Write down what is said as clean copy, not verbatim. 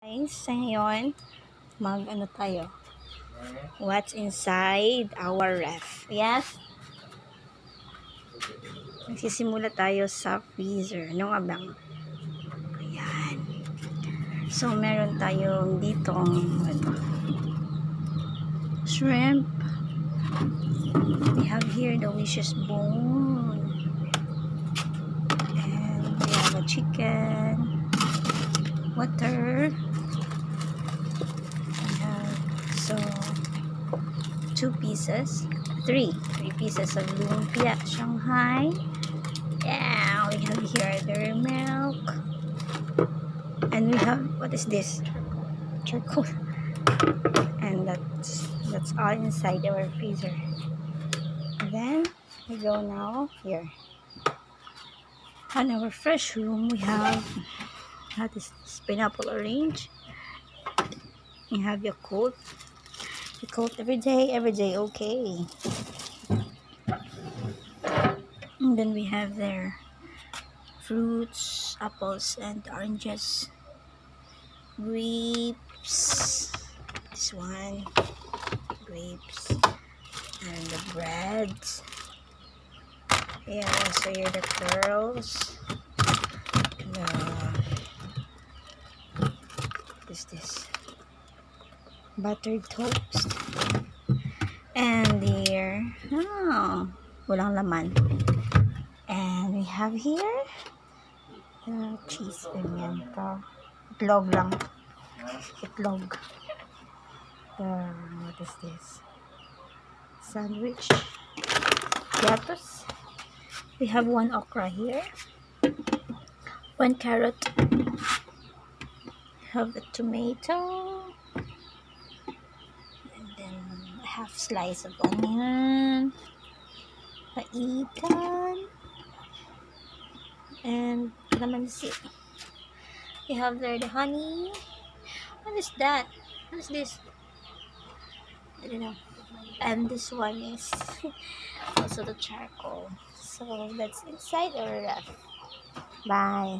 Guys, sa ngayon, ano tayo? What's inside our ref? Yes? Nagsisimula tayo sa freezer. Ano nga bang? Ayan. So, meron tayong ditong shrimp. We have here the wishes bone. And we have a chicken. Water. So, 3 pieces of lumpia Shanghai. Yeah, we have here their milk. And we have, what is this? Charcoal. And that's all inside our freezer. And then, we go now here. On our fresh room, we have, what is this? Pineapple orange. We have Yakult. Yakult every day, okay. And then we have their fruits, apples and oranges, grapes, this one, grapes, and the breads. Yeah, also here the pearls, what is this? Buttered toast. And here, walang laman. And we have here the cheese pimiento. Itlog lang. Itlog. What is this? Sandwich. Platos. We have 1 okra here. 1 carrot. We have the tomato. And then a half slice of onion. Paitan. And calamansi. We have there the honey. What is that? What is this? I don't know. And this one is also the charcoal. So that's inside our ref. Bye.